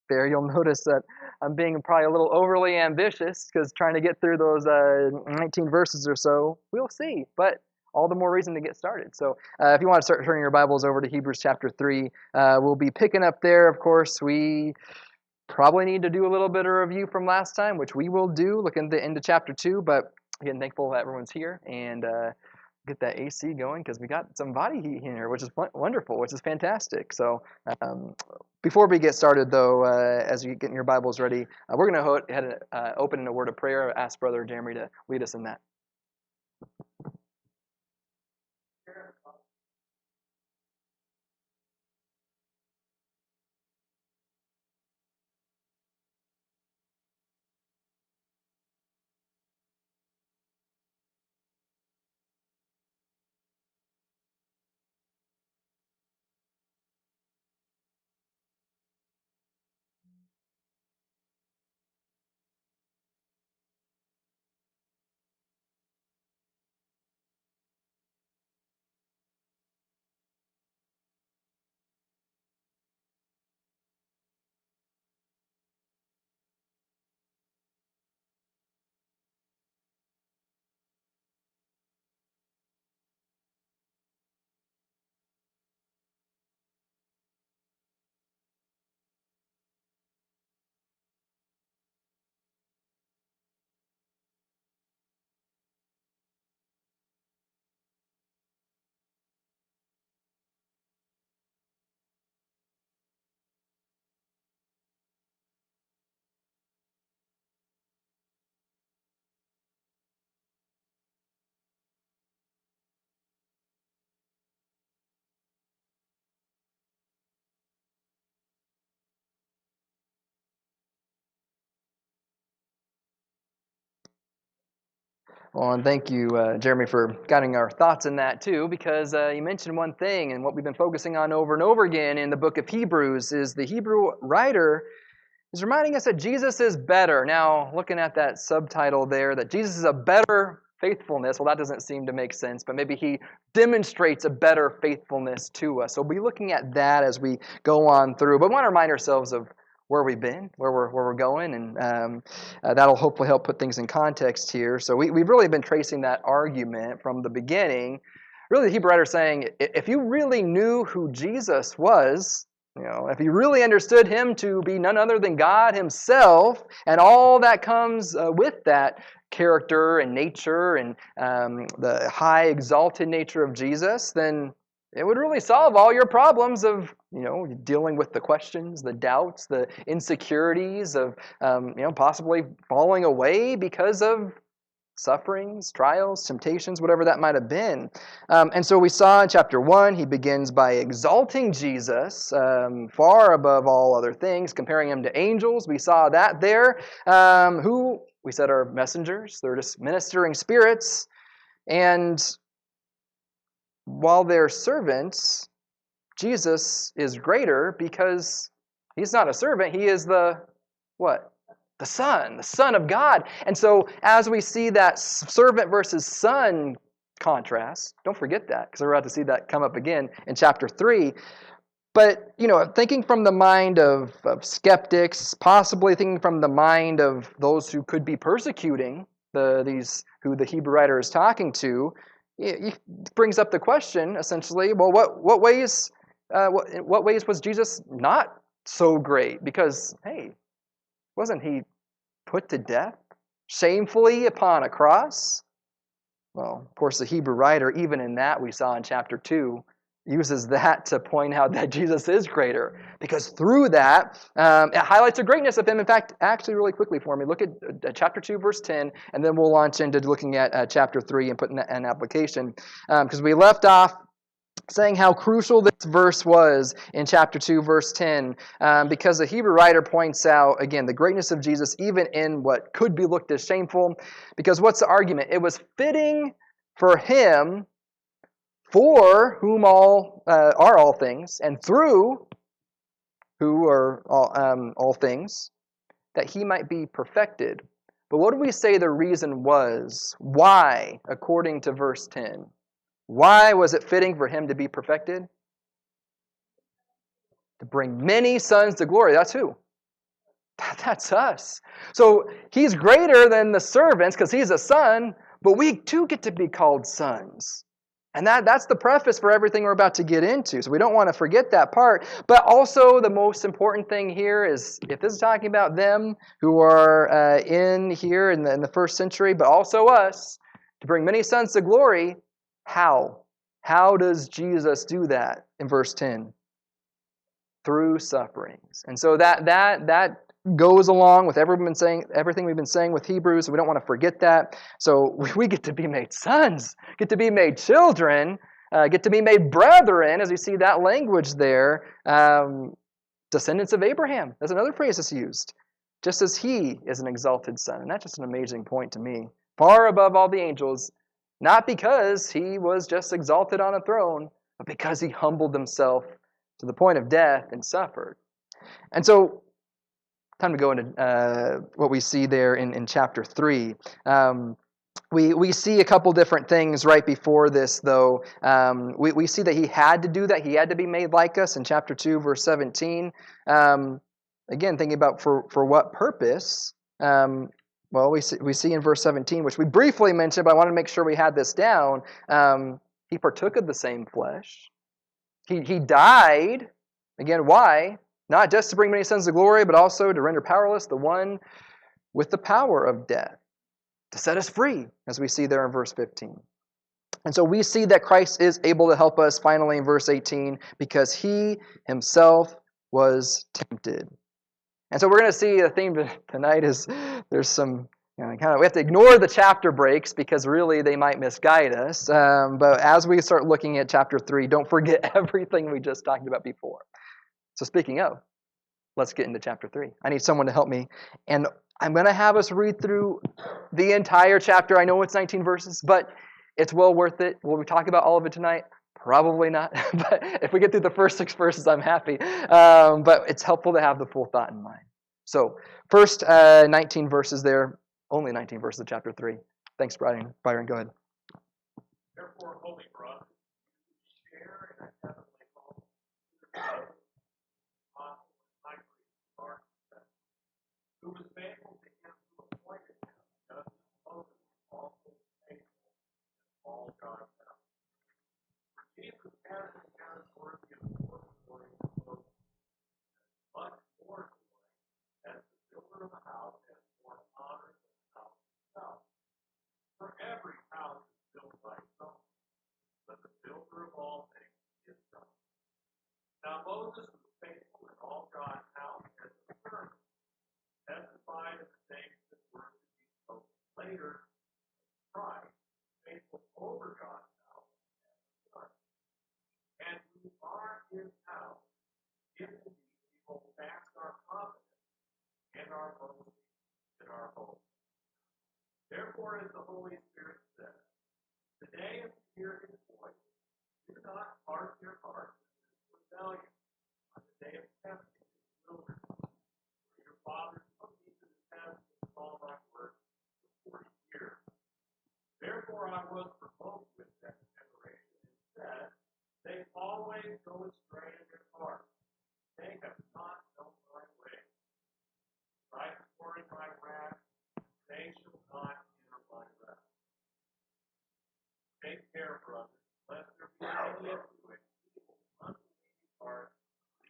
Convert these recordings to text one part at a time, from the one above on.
there, you'll notice that I'm being probably a little overly ambitious because trying to get through those 19 verses or so, we'll see. But all the more reason to get started. So if you want to start turning your Bibles over to Hebrews chapter 3, we'll be picking up there. Of course, we probably need to do a little bit of review from last time, which we will do, look into chapter 2. But again, thankful that everyone's here and get that AC going because we got some body heat here, which is wonderful, which is fantastic. So before we get started, though, as you get your Bibles ready, we're going to go ahead and open in a word of prayer. Ask Brother Jeremy to lead us in that. Well, and thank you, Jeremy, for guiding our thoughts in that too, because you mentioned one thing, and what we've been focusing on over and over again in the book of Hebrews is the Hebrew writer is reminding us that Jesus is better. Now, looking at that subtitle there, that Jesus is a better faithfulness, well, that doesn't seem to make sense, but maybe he demonstrates a better faithfulness to us. So we'll be looking at that as we go on through. But we want to remind ourselves of where we've been, where we're going, and that'll hopefully help put things in context here. So we've really been tracing that argument from the beginning. Really, the Hebrew writer is saying, if you really knew who Jesus was, if you really understood him to be none other than God himself, and all that comes with that character and nature and the high exalted nature of Jesus, then it would really solve all your problems of, dealing with the questions, the doubts, the insecurities of, possibly falling away because of sufferings, trials, temptations, whatever that might have been. And so we saw in chapter 1, he begins by exalting Jesus far above all other things, comparing him to angels. We saw that there, who we said are messengers. They're just ministering spirits. And while they're servants, Jesus is greater because he's not a servant. He is the what? The Son of God. And so as we see that servant versus son contrast, don't forget that because we're about to see that come up again in chapter 3. But, thinking from the mind of skeptics, possibly thinking from the mind of those who could be persecuting these who the Hebrew writer is talking to, it brings up the question, essentially, well, what ways was Jesus not so great? Because, hey, wasn't he put to death shamefully upon a cross? Well, of course, the Hebrew writer, even in that we saw in chapter 2, uses that to point out that Jesus is greater. Because through that, it highlights the greatness of him. In fact, actually really quickly for me, look at chapter 2, verse 10, and then we'll launch into looking at chapter 3 and putting an application. Because we left off saying how crucial this verse was in chapter 2, verse 10, because the Hebrew writer points out, again, the greatness of Jesus, even in what could be looked as shameful. Because what's the argument? It was fitting for him, for whom all are all things, and through who are all things, that he might be perfected. But what do we say the reason was? Why, according to verse 10? Why was it fitting for him to be perfected? To bring many sons to glory. That's who? That's us. So he's greater than the servants because he's a son, but we too get to be called sons. And that's the preface for everything we're about to get into. So we don't want to forget that part. But also the most important thing here is if this is talking about them who are in here in the first century, but also us, to bring many sons to glory, how? How does Jesus do that in verse 10? Through sufferings. And so that goes along with everything we've been saying with Hebrews. We don't want to forget that. So we get to be made sons, get to be made children, get to be made brethren, as you see that language there. Descendants of Abraham. That's another phrase that's used. Just as he is an exalted son. And that's just an amazing point to me. Far above all the angels, not because he was just exalted on a throne, but because he humbled himself to the point of death and suffered. And so, time to go into what we see there in chapter 3. We see a couple different things right before this, though. We see that he had to do that. He had to be made like us in chapter 2, verse 17. Again, thinking about for what purpose. Well, we see in verse 17, which we briefly mentioned, but I wanted to make sure we had this down. He partook of the same flesh. He died. Again, why? Not just to bring many sons to glory, but also to render powerless the one with the power of death, to set us free, as we see there in verse 15. And so we see that Christ is able to help us finally in verse 18 because he himself was tempted. And so we're going to see the theme tonight is there's some we have to ignore the chapter breaks because really they might misguide us. But as we start looking at chapter 3, don't forget everything we just talked about before. So speaking of, let's get into chapter 3. I need someone to help me. And I'm going to have us read through the entire chapter. I know it's 19 verses, but it's well worth it. Will we talk about all of it tonight? Probably not. But if we get through the first 6 verses, I'm happy. But it's helpful to have the full thought in mind. So first 19 verses there. Only 19 verses of chapter 3. Thanks, Byron. Byron, go ahead. Therefore, holy brothers, share in a heavenly home. Apostle and high priest of our confession, who was faithful to him who appointed him, just as Moses also was faithful in all God's house. For Jesus has the account worthy of more glory than Moses, much more glory, as the builder of a house has more honor than the house itself. For every house is built by someone, but the builder of all things is God. Now Moses was faithful in all God's house as a servant, testified of the things that were to be spoken later. Christ, faithful over God's house as a son. And we are his house, if indeed we hold fast our confidence and our boasting in our hope. Therefore, as the Holy Spirit says, today if you hear his voice, do not harden your hearts in rebellion on the day of testing in the wilderness, where your fathers put me to the test and saw my work for 40 years. Therefore I was provoked with that generation and said, they always go astray in their hearts. They have not known my way. I swore in my wrath, they shall not enter my rest. Take care, brothers, lest there be any of you a evil, unbelieving heart,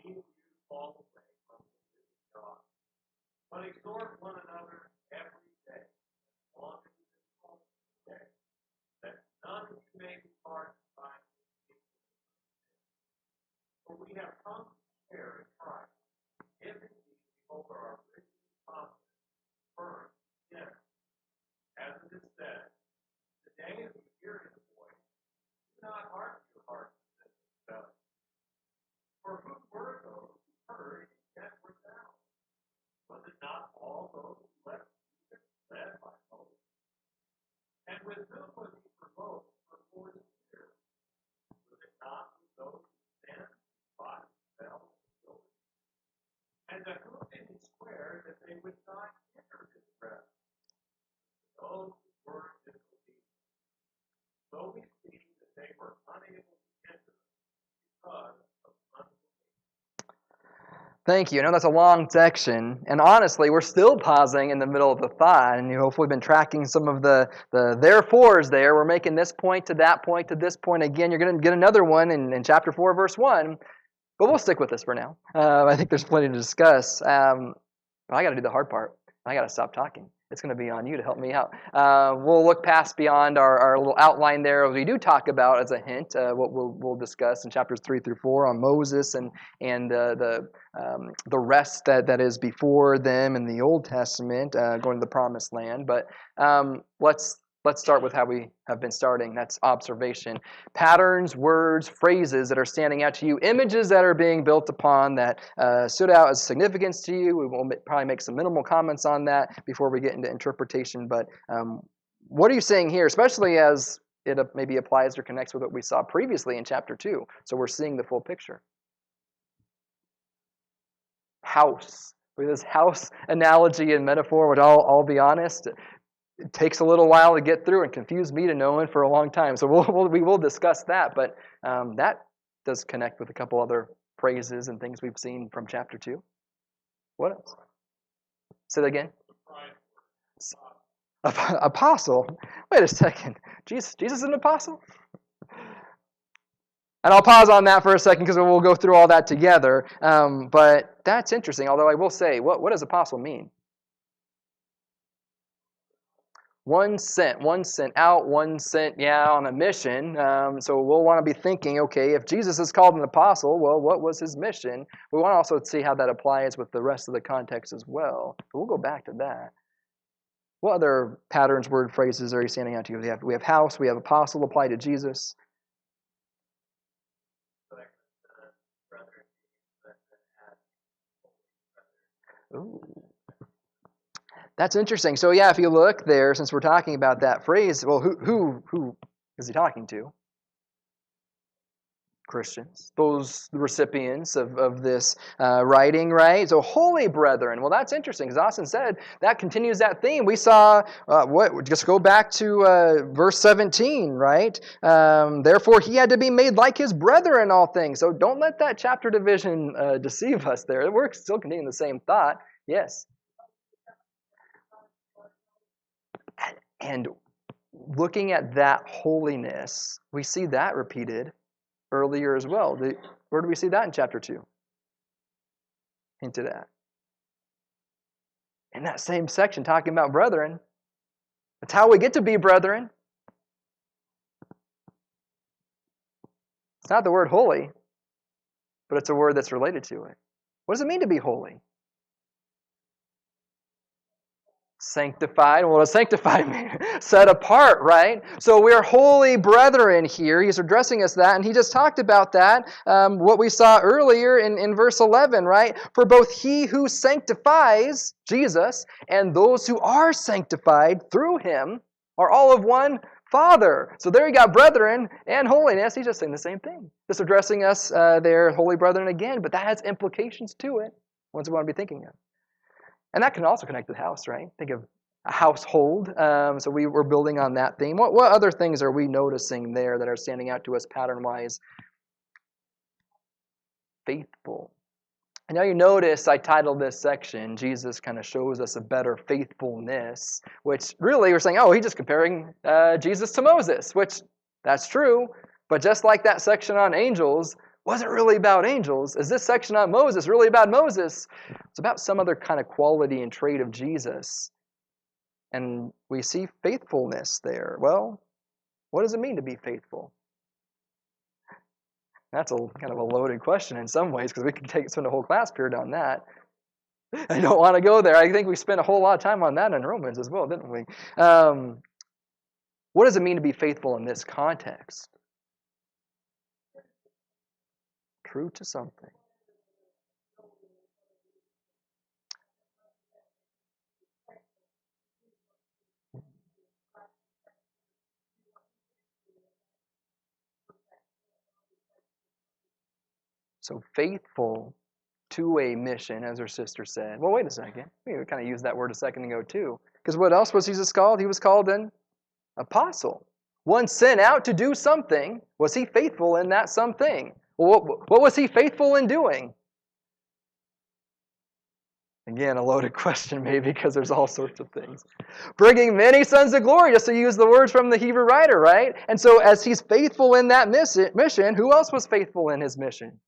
leading you to fall away from the living God. But exhort one another every day, as long as it is called today, that none of you may be hardened by the deceitfulness of sin. For we have come to share in Christ, if indeed we hold our original confidence firm in Him. As it is said, today if you hear his voice, do not harden your hearts as in rebellion. For who were those who heard and yet were bound? Was it not all those who left Egypt led by Moses? And with whom was he provoked for 40 years? Was it not with those who sinned, fought, fell, and killed? And to whom did he swear that they would not enter his rest? Those who were disobedient. So we see that they were unable to enter because of unbelief. Thank you. I know that's a long section, and honestly, we're still pausing in the middle of the thought, and you hopefully been tracking some of the therefores there. We're making this point to that point to this point again. You're going to get another one in chapter 4, verse 1, but we'll stick with this for now. I think there's plenty to discuss. I got to do the hard part. I got to stop talking. It's going to be on you to help me out. We'll look past beyond our little outline there. We do talk about, as a hint, what we'll discuss in chapters 3 through 4 on Moses and the rest that is before them in the Old Testament, going to the Promised Land. But let's start with how we have been starting. That's observation. Patterns, words, phrases that are standing out to you, images that are being built upon that stood out as significance to you. We will probably make some minimal comments on that before we get into interpretation. But what are you saying here, especially as it maybe applies or connects with what we saw previously in chapter 2? So we're seeing the full picture. House. With this house analogy and metaphor, which I'll be honest, it takes a little while to get through and confused me to no one for a long time. So we will discuss that, but that does connect with a couple other phrases and things we've seen from chapter 2. What else? Say that again. Apostle. Wait a second. Jesus is an apostle? And I'll pause on that for a second because we'll go through all that together. But that's interesting, although I will say, what does apostle mean? One sent out, one sent, on a mission. So we'll want to be thinking, okay, if Jesus is called an apostle, well, what was his mission? We want to also see how that applies with the rest of the context as well. But we'll go back to that. What other patterns, word phrases are you standing out to you? We have house, we have apostle applied to Jesus. Ooh. That's interesting. So if you look there, since we're talking about that phrase, well, who is he talking to? Christians, those recipients of this writing, right? So holy brethren. Well, that's interesting because Austin said that continues that theme. We saw just go back to verse 17, right? Therefore, he had to be made like his brethren in all things. So don't let that chapter division deceive us there. We're still continuing the same thought. Yes. And looking at that holiness, we see that repeated earlier as well. Where do we see that in chapter 2? Hinted at. In that same section, talking about brethren. That's how we get to be brethren. It's not the word holy, but it's a word that's related to it. What does it mean to be holy? Sanctified. What does sanctified mean? Set apart, right? So we're holy brethren here. He's addressing us that, and he just talked about that, what we saw earlier in verse 11, right? For both he who sanctifies, Jesus, and those who are sanctified through him are all of one Father. So there you got brethren and holiness. He's just saying the same thing. Just addressing us there, holy brethren again, but that has implications to it, ones we want to be thinking of. And that can also connect to the house, right? Think of a household. So we're building on that theme. What other things are we noticing there that are standing out to us pattern-wise? Faithful. And now you notice I titled this section, Jesus kind of shows us a better faithfulness, which really we're saying, he's just comparing Jesus to Moses, which that's true. But just like that section on angels wasn't really about angels, is this section on Moses really about Moses? It's about some other kind of quality and trait of Jesus. And we see faithfulness there. Well, what does it mean to be faithful? That's a kind of a loaded question in some ways because we could spend a whole class period on that. I don't want to go there. I think we spent a whole lot of time on that in Romans as well, didn't we? What does it mean to be faithful in this context? True to something. So faithful to a mission, as our sister said. Well, wait a second. We kind of used that word a second ago too. Because what else was Jesus called? He was called an apostle. One sent out to do something. Was he faithful in that something? Well, what was he faithful in doing? Again, a loaded question maybe because there's all sorts of things. Bringing many sons to glory, just to use the words from the Hebrew writer, right? And so as he's faithful in that mission, who else was faithful in his mission?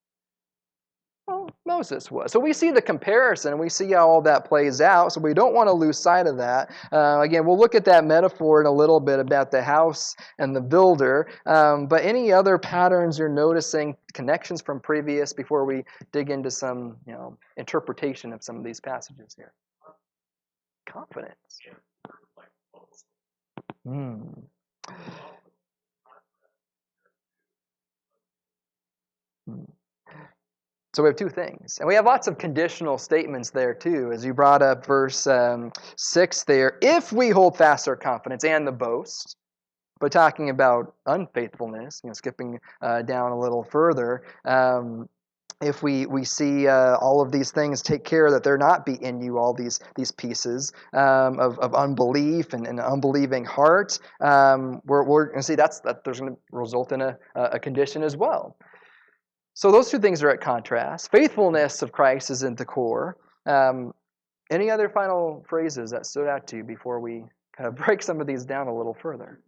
Well, Moses was. So we see the comparison, and we see how all that plays out, so we don't want to lose sight of that. Again, we'll look at that metaphor in a little bit about the house and the builder, but any other patterns you're noticing, connections from previous, before we dig into some interpretation of some of these passages here? Confidence. So we have two things. And we have lots of conditional statements there too, as you brought up verse 6 there. If we hold fast our confidence and the boast, but talking about unfaithfulness, skipping down a little further, if we see all of these things, take care that there not be in you all these pieces of unbelief and an unbelieving heart, we're going to see that there's going to result in a condition as well. So those two things are at contrast. Faithfulness of Christ is in the core. Any other final phrases that stood out to you before we kind of break some of these down a little further?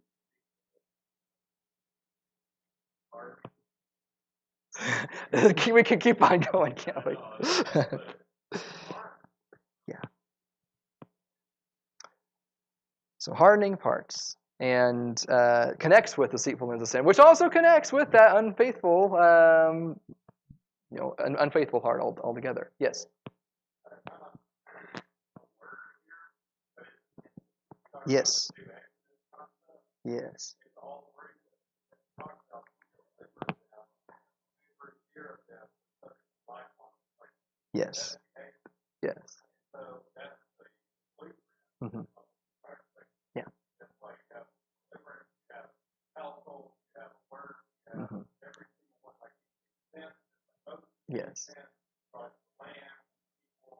We can keep on going, can't we? Yeah. So hardening parts. And connects with deceitfulness of sin, which also connects with that unfaithful, an unfaithful heart altogether. Yes. Yes. Yes. Yes. Yes. Mm-hmm. Yeah. Mm-hmm. Yes.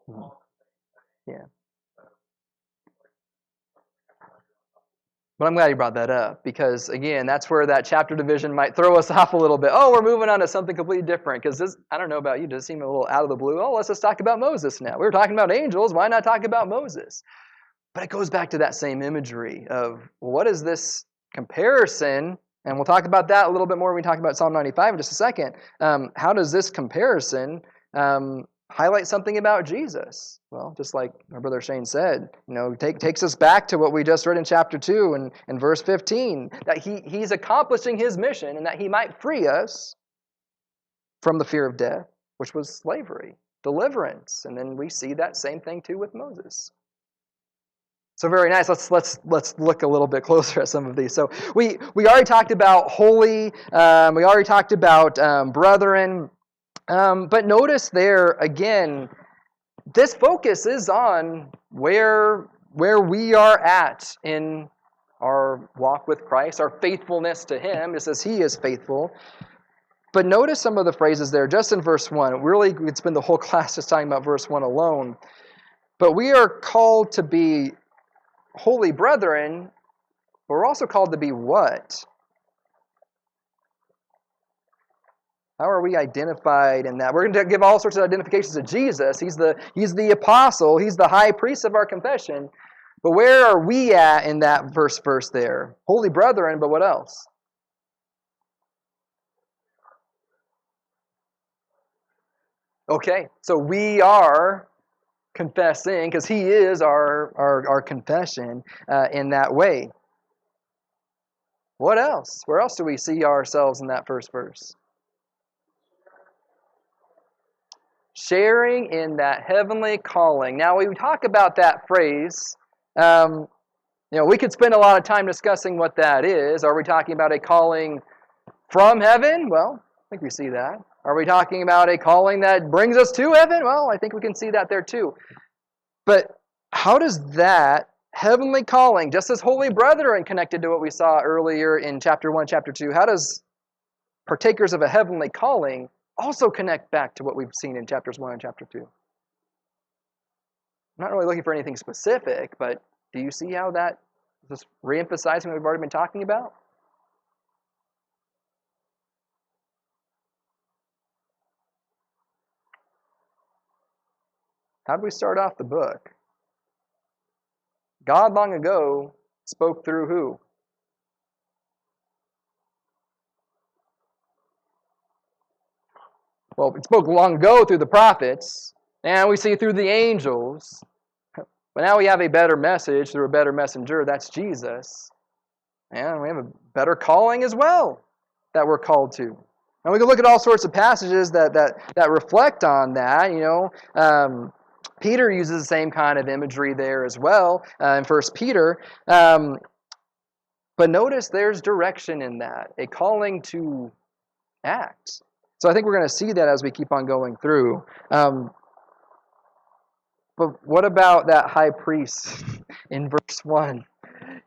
Mm-hmm. Yeah. But I'm glad you brought that up because, again, that's where that chapter division might throw us off a little bit. Oh, we're moving on to something completely different because this, I don't know about you, does it seem a little out of the blue? Oh, let's just talk about Moses now. We were talking about angels. Why not talk about Moses? But it goes back to that same imagery of what is this comparison? And we'll talk about that a little bit more when we talk about Psalm 95 in just a second. How does this comparison highlight something about Jesus? Well, just like my brother Shane said, takes us back to what we just read in chapter 2 and verse 15, that he's accomplishing his mission and that he might free us from the fear of death, which was slavery, deliverance. And then we see that same thing too with Moses. So very nice. Let's look a little bit closer at some of these. So we already talked about holy. We already talked about brethren. But notice there again, this focus is on where we are at in our walk with Christ, our faithfulness to Him, just as He is faithful. But notice some of the phrases there, just in verse 1. Really, we could spend the whole class just talking about verse 1 alone. But we are called to be holy brethren, but we're also called to be what? How are we identified in that? We're going to give all sorts of identifications to Jesus. He's the apostle. He's the high priest of our confession. But where are we at in that verse there? Holy brethren, but what else? Okay, so we are confessing, because He is our confession in that way. What else? Where else do we see ourselves in that first verse? Sharing in that heavenly calling. Now, we talk about that phrase. We could spend a lot of time discussing what that is. Are we talking about a calling from heaven? Well, I think we see that. Are we talking about a calling that brings us to heaven? Well, I think we can see that there too. But how does that heavenly calling, just as holy brethren connected to what we saw earlier in chapter 1, chapter 2, how does partakers of a heavenly calling also connect back to what we've seen in chapters 1 and chapter 2? I'm not really looking for anything specific, but do you see how that is just reemphasizing what we've already been talking about? How do we start off the book? God long ago spoke through who? Well, it spoke long ago through the prophets, and we see through the angels. But now we have a better message through a better messenger. That's Jesus. And we have a better calling as well that we're called to. And we can look at all sorts of passages that reflect on that. Peter uses the same kind of imagery there as well in 1 Peter. But notice there's direction in that, a calling to act. So I think we're going to see that as we keep on going through. But what about that high priest in verse 1?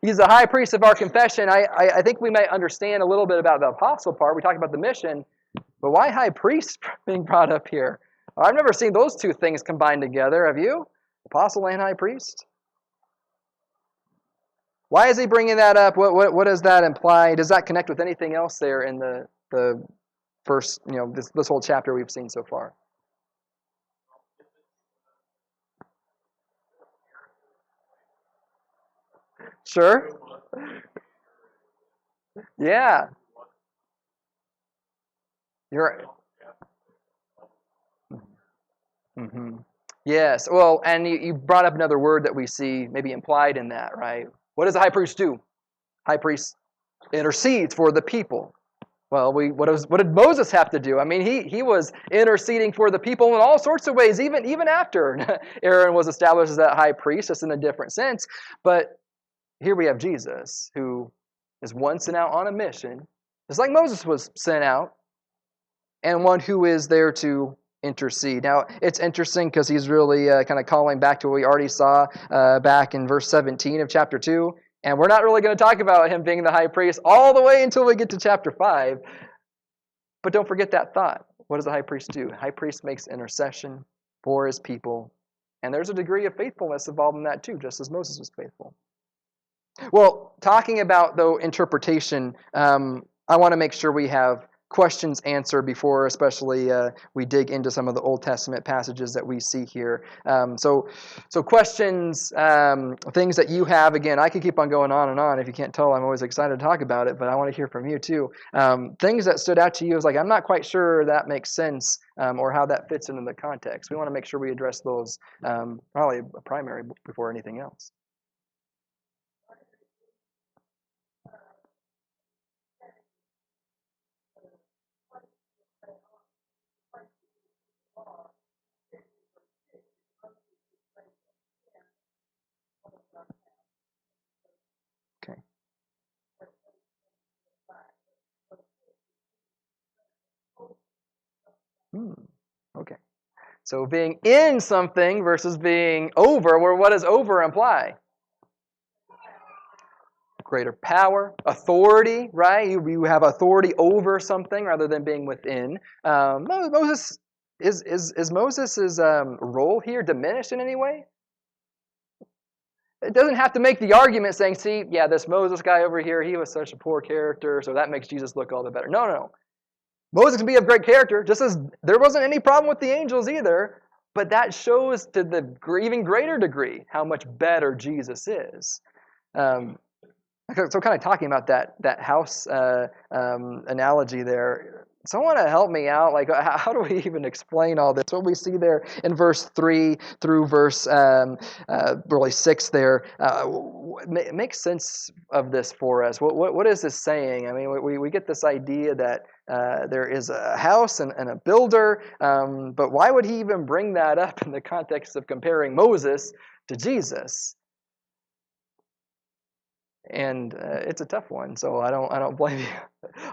He's the high priest of our confession. I think we might understand a little bit about the apostle part. We talked about the mission. But why high priest being brought up here? I've never seen those two things combined together. Have you? Apostle and high priest? Why is he bringing that up? What does that imply? Does that connect with anything else there in the first, this whole chapter we've seen so far? Sure. Yeah. You're. Mm-hmm. Yes. Well, and you brought up another word that we see maybe implied in that, right? What does the high priest do? High priest intercedes for the people. Well, what did Moses have to do? I mean, he was interceding for the people in all sorts of ways, even after Aaron was established as that high priest, just in a different sense. But here we have Jesus, who is one sent out on a mission, just like Moses was sent out, and one who is there to intercede. Now, it's interesting because he's really kind of calling back to what we already saw back in verse 17 of chapter 2. And we're not really going to talk about him being the high priest all the way until we get to chapter 5. But don't forget that thought. What does the high priest do? The high priest makes intercession for his people. And there's a degree of faithfulness involved in that too, just as Moses was faithful. Well, talking about, though, interpretation, I want to make sure we have questions answered before especially we dig into some of the Old Testament passages that we see here. So questions, things that you have. Again, I could keep on going on and on. If you can't tell, I'm always excited to talk about it, but I want to hear from you too. Things that stood out to you is like, I'm not quite sure that makes sense or how that fits into the context. We want to make sure we address those probably primary before anything else. Okay. Okay. So being in something versus being over, where what does over imply? Greater power, authority, right? You have authority over something rather than being within. Moses is Moses' role here diminished in any way? It doesn't have to make the argument saying, see, yeah, this Moses guy over here, he was such a poor character, so that makes Jesus look all the better. No. Moses can be of great character, just as there wasn't any problem with the angels either, but that shows to the even greater degree how much better Jesus is. So kind of talking about that house analogy there, someone to help me out. Like, how do we even explain all this? What we see there in verse 3 through verse really 6 there, make sense of this for us. What is this saying? I mean, we get this idea that there is a house and a builder, but why would he even bring that up in the context of comparing Moses to Jesus? And it's a tough one, so I don't blame you,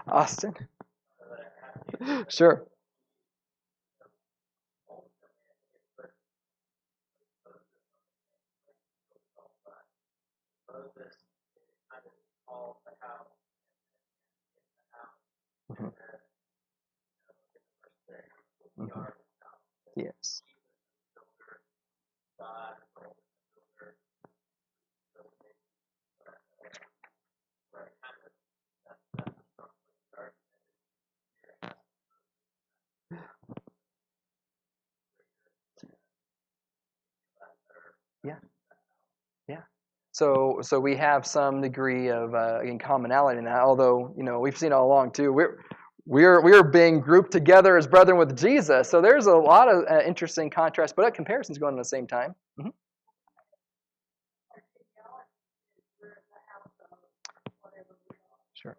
Austin. Sure. Mm-hmm. Mm-hmm. Yes. So we have some degree of again, commonality in that. Although we've seen all along too. We're being grouped together as brethren with Jesus. So there's a lot of interesting contrast, but comparisons going on at the same time. Mm-hmm. Sure.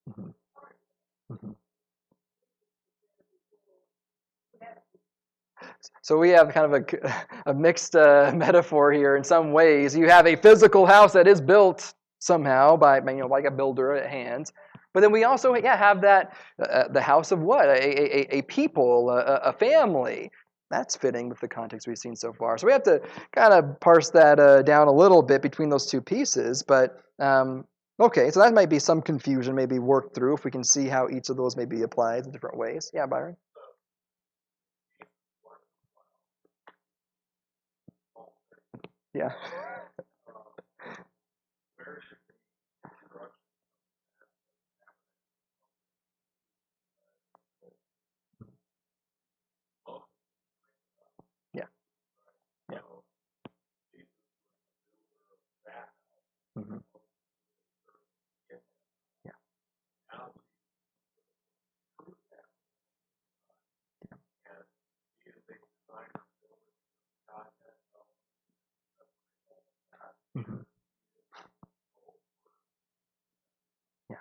Mm-hmm. Mm-hmm. So we have kind of a mixed metaphor here in some ways. You have a physical house that is built somehow by like a builder at hands, but then we also have that the house of what a people, a family. That's fitting with the context we've seen so far. So we have to kind of parse that down a little bit between those two pieces. But okay, so that might be some confusion, maybe worked through if we can see how each of those may be applied in different ways. Yeah, Byron. Yeah. Yeah. Yeah. Mm-hmm. Yeah. Mm-hmm. Yeah.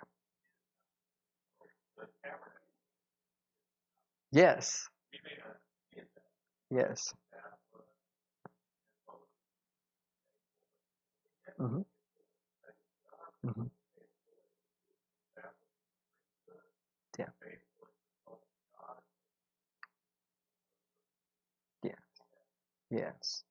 Yes. Yes. Mm-hmm. Mm-hmm. Yeah. Yeah. Yes.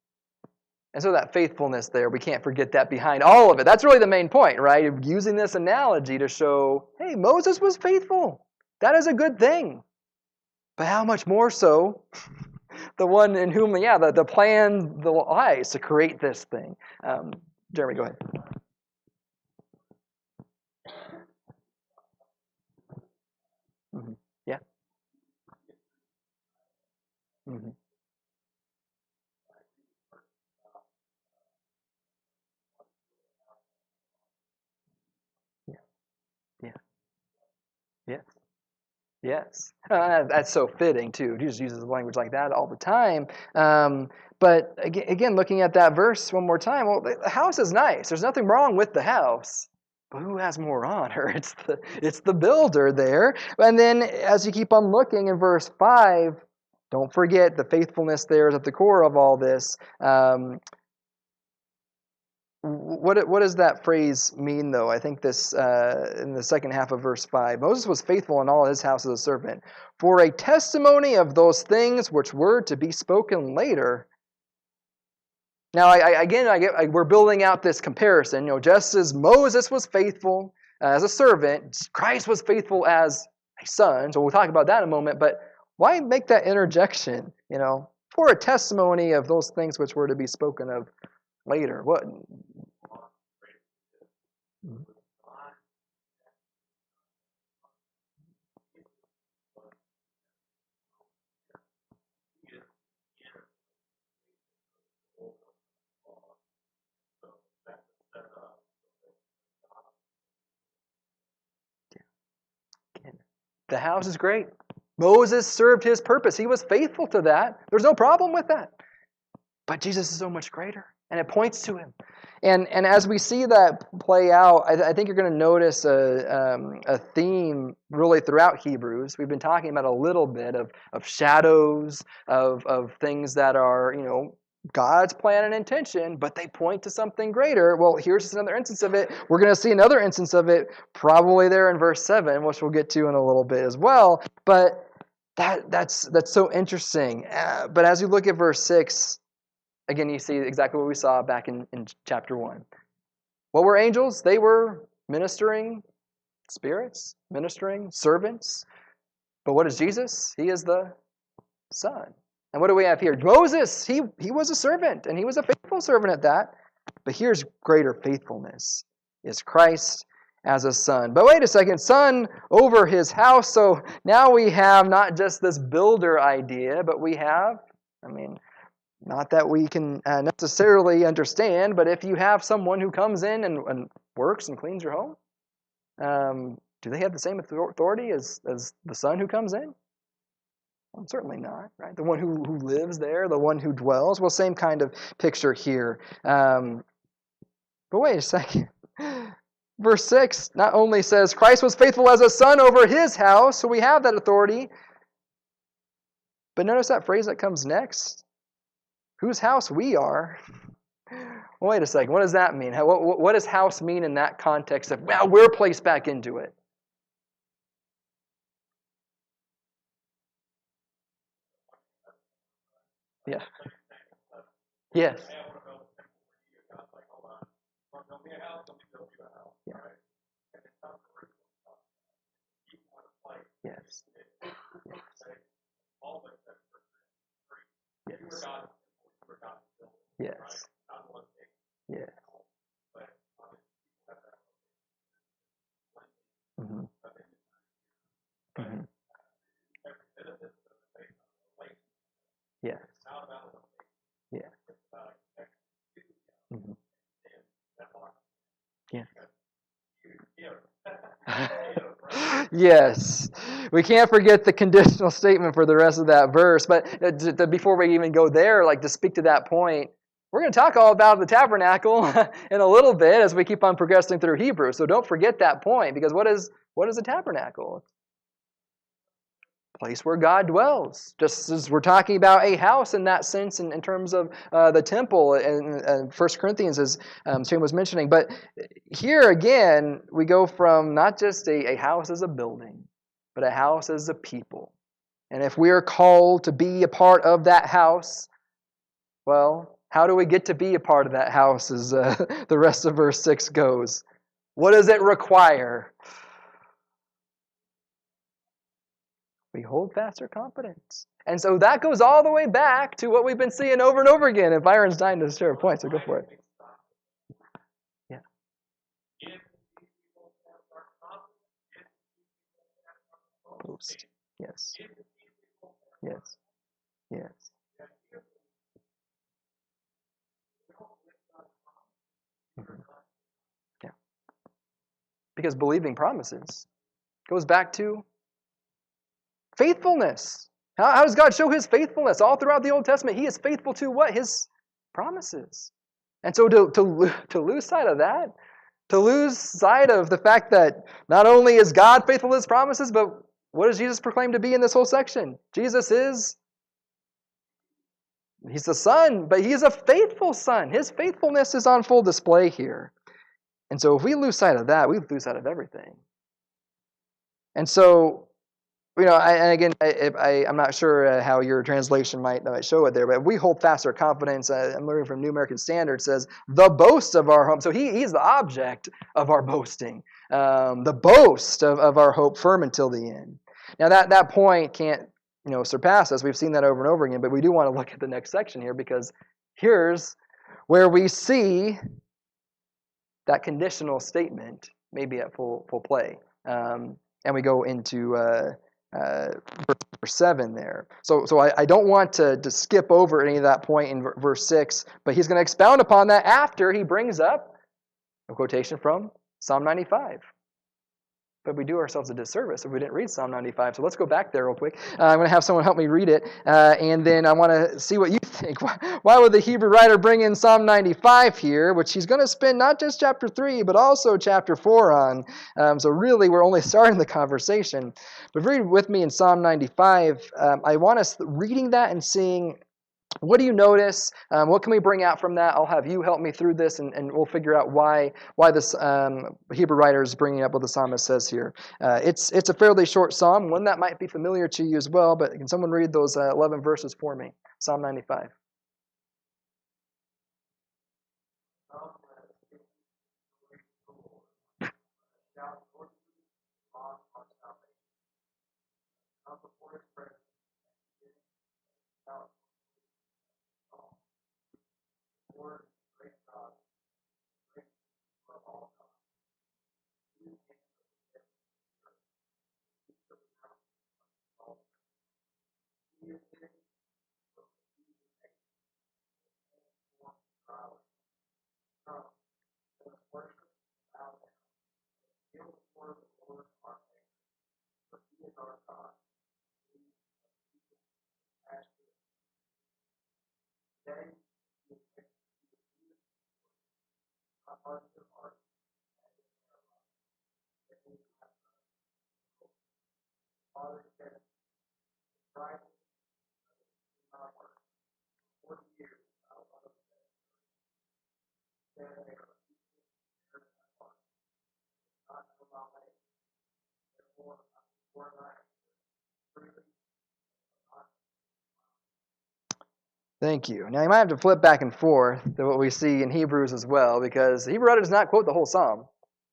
And so that faithfulness there, we can't forget that behind all of it. That's really the main point, right? Using this analogy to show, hey, Moses was faithful. That is a good thing. But how much more so the one in whom, the plan, the lies to create this thing. Jeremy, go ahead. Mm-hmm. Yeah. Mm-hmm. Yeah. Yeah. Yeah. Yes, that's so fitting too. Jesus uses language like that all the time. But again, looking at that verse one more time, well, the house is nice. There's nothing wrong with the house, but who has more honor? It's the builder there. And then as you keep on looking in verse 5, don't forget the faithfulness there is at the core of all this. What does that phrase mean, though? I think this in the second half of verse 5. Moses was faithful in all his house as a servant, for a testimony of those things which were to be spoken later. Now, we're building out this comparison. Just as Moses was faithful as a servant, Christ was faithful as a son. So we'll talk about that in a moment. But why make that interjection? For a testimony of those things which were to be spoken of later. What? The house is great. Moses served his purpose. He was faithful to that. There's no problem with that. But Jesus is so much greater, and it points to him. And as we see that play out, I think you're going to notice a theme really throughout Hebrews. We've been talking about a little bit of shadows, of things that are, God's plan and intention, but they point to something greater. Well, here's just another instance of it. We're going to see another instance of it probably there in verse 7, which we'll get to in a little bit as well. But that's so interesting. But as you look at verse 6, again, you see exactly what we saw back in chapter 1. What were angels? They were ministering spirits, ministering servants. But what is Jesus? He is the Son. And what do we have here? Moses, he was a servant, and he was a faithful servant at that. But here's greater faithfulness, is Christ as a son. But wait a second, son over his house. So now we have not just this builder idea, but we have, not that we can necessarily understand, but if you have someone who comes in and works and cleans your home, do they have the same authority as the son who comes in? Well, certainly not, right? The one who lives there, the one who dwells. Well, same kind of picture here. But wait a second. Verse 6 not only says Christ was faithful as a son over his house, so we have that authority. But notice that phrase that comes next. Whose house we are. Well, wait a second. What does that mean? What does house mean in that context of, well, we're placed back into it? Yeah. Yes. Yeah. Yes. Yes. Yes. Yes. Mm-hmm. Mm-hmm. Yes. Yes. Mm-hmm. Yes. Yes. We can't forget the conditional statement for the rest of that verse. But before we even go there, to speak to that point, we're going to talk all about the tabernacle in a little bit as we keep on progressing through Hebrews. So don't forget that point, because what is a tabernacle? Place where God dwells. Just as we're talking about a house in that sense in terms of the temple in 1 Corinthians, as Shane was mentioning. But here again, we go from not just a house as a building, but a house as a people. And if we are called to be a part of that house, well, how do we get to be a part of that house as the rest of verse 6 goes? What does it require? We hold fast our confidence. And so that goes all the way back to what we've been seeing over and over again. And Byron's dying to share a point, so go for it. Yeah. Post. Yes. Yes. Yes. Mm-hmm. Yeah. Because believing promises goes back to faithfulness. How does God show His faithfulness? All throughout the Old Testament, He is faithful to what? His promises. And so to lose sight of that, to lose sight of the fact that not only is God faithful to His promises, but what does Jesus proclaim to be in this whole section? He's the Son, but He is a faithful Son. His faithfulness is on full display here. And so if we lose sight of that, we lose sight of everything. And so, I'm not sure how your translation might show it there, but we hold fast our confidence. I'm learning from New American Standard, says, the boast of our hope. So he's the object of our boasting, the boast of our hope firm until the end. Now that point can't surpass us. We've seen that over and over again, but we do want to look at the next section here, because here's where we see that conditional statement may be at full play. And we go into verse 7 there. So I don't want to skip over any of that point in verse 6, but he's going to expound upon that after he brings up a quotation from Psalm 95. But we do ourselves a disservice if we didn't read Psalm 95. So let's go back there real quick. I'm going to have someone help me read it, and then I want to see what you think. Why would the Hebrew writer bring in Psalm 95 here, which he's going to spend not just chapter 3, but also chapter 4 on? So really, we're only starting the conversation. But read with me in Psalm 95. I want us reading that and seeing, what do you notice? What can we bring out from that? I'll have you help me through this, and we'll figure out why this Hebrew writer is bringing up what the psalmist says here. It's a fairly short psalm, one that might be familiar to you as well, but can someone read those 11 verses for me? Psalm 95. our God. We ask for today, we expect you to see it, not harden your heart, and in our lives. That we have hope. Father, said, Christ, in our heart, 40 years, our love that there are people there in our heart, not of our life, therefore, for life, freely, not. Thank you. Now, you might have to flip back and forth to what we see in Hebrews as well, because the Hebrew writer does not quote the whole psalm,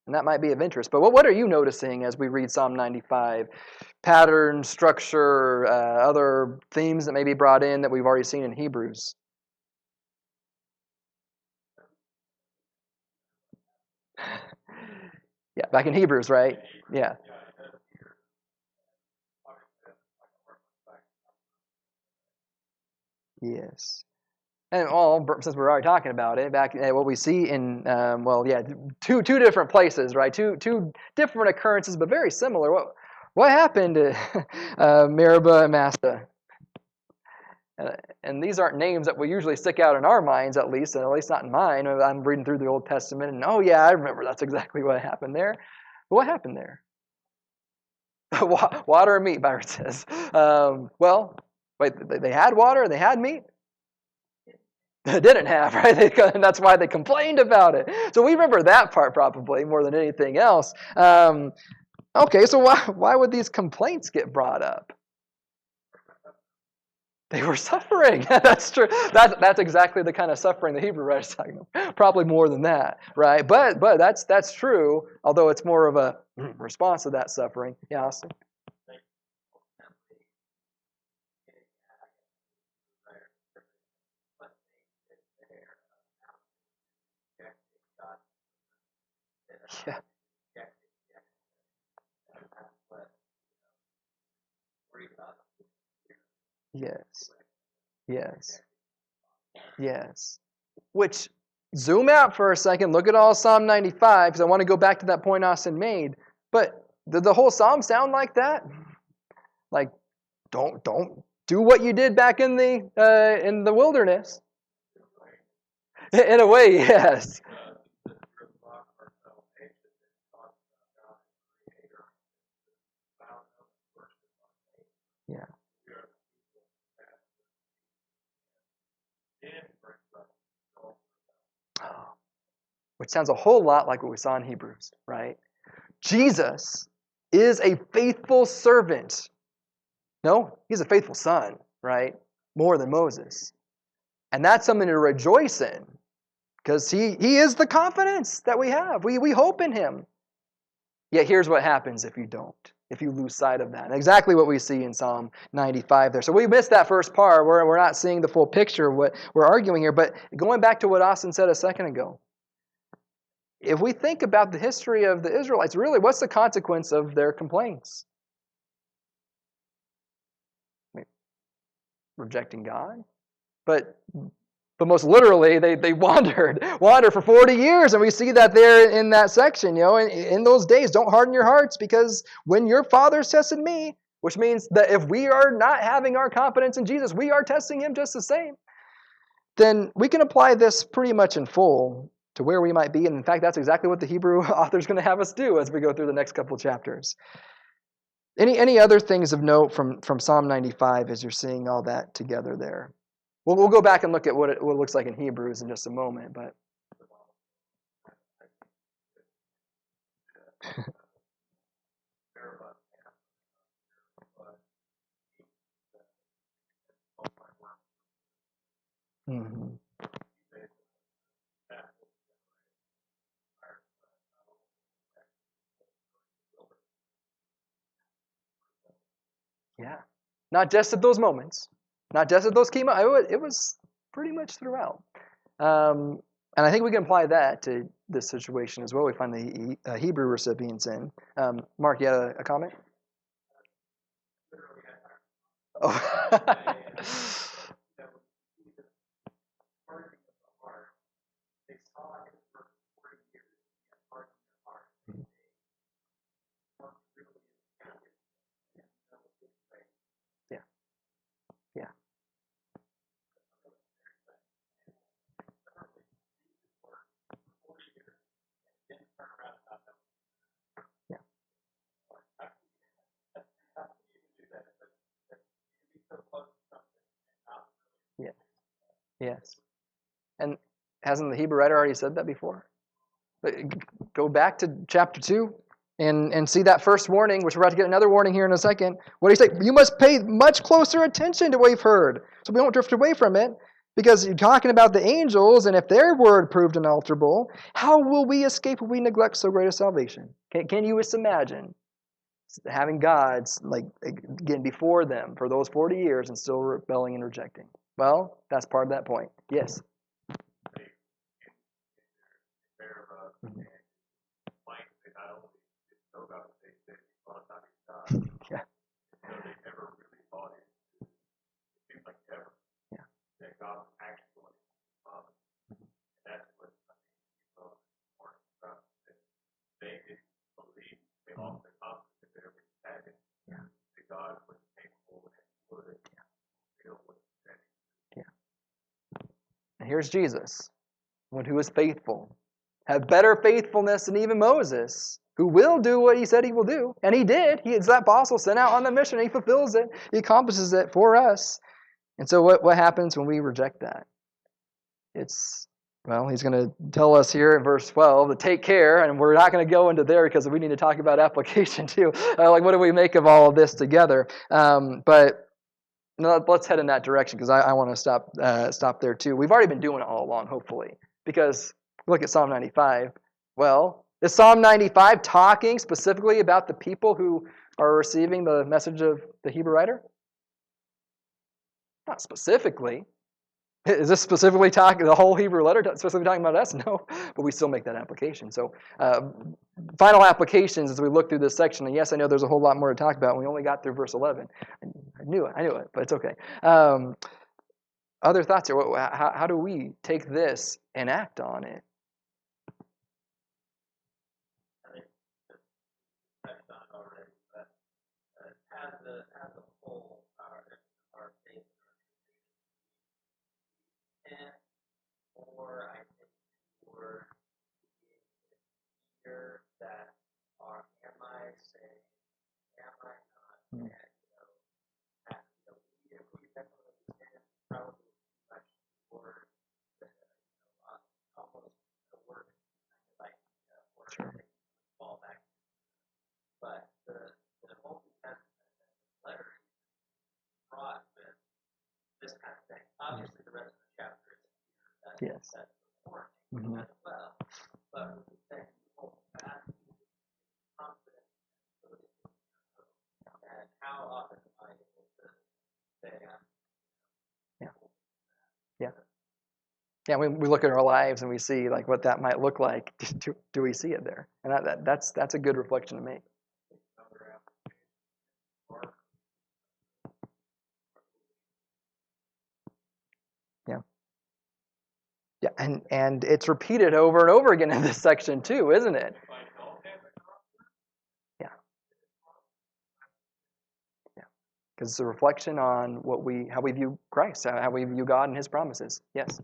and that might be of interest. But what are you noticing as we read Psalm 95? Pattern, structure, other themes that may be brought in that we've already seen in Hebrews? Yeah, back in Hebrews, right? Yeah. Yes. And since we're already talking about it, back what we see in two different places, right? Two different occurrences, but very similar. What happened to Meribah and Massah? And these aren't names that will usually stick out in our minds, at least not in mine. I'm reading through the Old Testament, and oh yeah, I remember that's exactly what happened there. But what happened there? Water and meat, Byron says. Wait, they had water and they had meat? They didn't have, right? And that's why they complained about it. So we remember that part probably more than anything else. Okay, so why would these complaints get brought up? They were suffering. That's true. That's exactly the kind of suffering the Hebrew writer is talking about. Probably more than that, right? But that's true. Although it's more of a response to that suffering. Yeah, Austin. Yeah. Yes. Yes. Yes. Which, zoom out for a second, look at all Psalm 95, because I want to go back to that point Austin made. But did the whole Psalm sound like that? Like, don't do what you did back in the wilderness. In a way, yes. Yeah. Which sounds a whole lot like what we saw in Hebrews, right? Jesus is a faithful servant. No, he's a faithful son, right? More than Moses. And that's something to rejoice in, because he is the confidence that we have. We hope in him. Yet here's what happens if you don't, if you lose sight of that. And exactly what we see in Psalm 95 there. So we missed that first part. We're not seeing the full picture of what we're arguing here. But going back to what Austin said a second ago, if we think about the history of the Israelites, really, what's the consequence of their complaints? Rejecting God? But most literally, they wandered for 40 years, and we see that there in that section. In those days, don't harden your hearts, because when your fathers tested me, which means that if we are not having our confidence in Jesus, we are testing him just the same, then we can apply this pretty much in full to where we might be. And in fact, that's exactly what the Hebrew author is going to have us do as we go through the next couple of chapters. Any other things of note from Psalm 95 as you're seeing all that together there? We'll go back and look at what it looks like in Hebrews in just a moment. But mm-hmm. Yeah, not just at those moments, not just at those key moments. It was pretty much throughout. And I think we can apply that to this situation as well. We find the Hebrew recipients in. Mark, you had a comment? Oh. Yes. And hasn't the Hebrew writer already said that before? But go back to chapter 2 and see that first warning, which we're about to get another warning here in a second. What do you say? You must pay much closer attention to what you've heard, so we don't drift away from it. Because you're talking about the angels, and if their word proved unalterable, how will we escape if we neglect so great a salvation? Can you just imagine having God's getting before them for those 40 years and still rebelling and rejecting? Well, that's part of that point. Yes. Yeah. God actually promised. That's what people are about. They didn't believe. They lost their confidence in every package. Yeah. That God was capable and would fulfill what he said. Yeah. And here's Jesus, one who is faithful, have better faithfulness than even Moses, who will do what he said he will do. And he did. He is that apostle sent out on the mission. He fulfills it. He accomplishes it for us. And so what happens when we reject that? He's going to tell us here in verse 12 to take care, and we're not going to go into there because we need to talk about application too. What do we make of all of this together? But no, let's head in that direction because I want to stop there too. We've already been doing it all along, hopefully, because look at Psalm 95. Well, is Psalm 95 talking specifically about the people who are receiving the message of the Hebrew writer? Not specifically. Is this specifically talking, the whole Hebrew letter specifically talking about us? No, but we still make that application. So final applications as we look through this section. And yes, I know there's a whole lot more to talk about. We only got through verse 11. I knew it, but it's okay. Other thoughts here? How do we take this and act on it? I think it's touched on already, but as a whole, our faith and or I think for here that am I saved? Am I not? And if we definitely understand probably too much for almost the word kind of idea or fall back. But the Old Testament letter brought with this kind of thing. Obviously, the rest of the chapter is here. That's the warning as well. But when we say hold fast, confident, and how often am I able to say, Yeah, we look at our lives and we see like what that might look like. Do we see it there? And that's a good reflection to make. Yeah, and it's repeated over and over again in this section too, isn't it? Yeah. Because it's a reflection on how we view Christ, how we view God and His promises. Yes.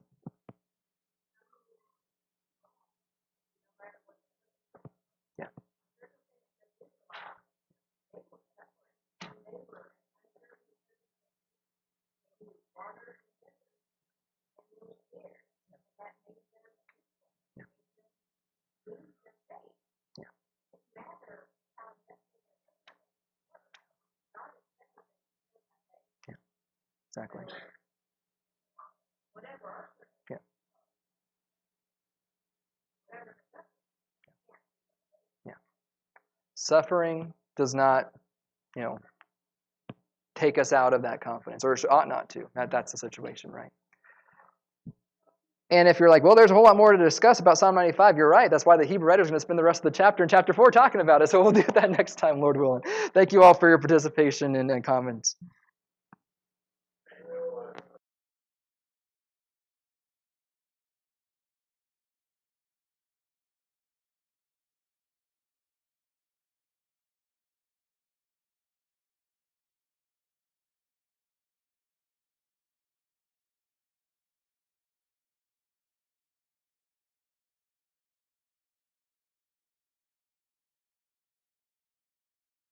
Yeah. Exactly. Yeah. Yeah. Suffering does not, take us out of that confidence, or ought not to. That's the situation, right? And if you're like, well, there's a whole lot more to discuss about Psalm 95, you're right. That's why the Hebrew writer is going to spend the rest of the chapter in chapter 4 talking about it. So we'll do that next time, Lord willing. Thank you all for your participation and comments.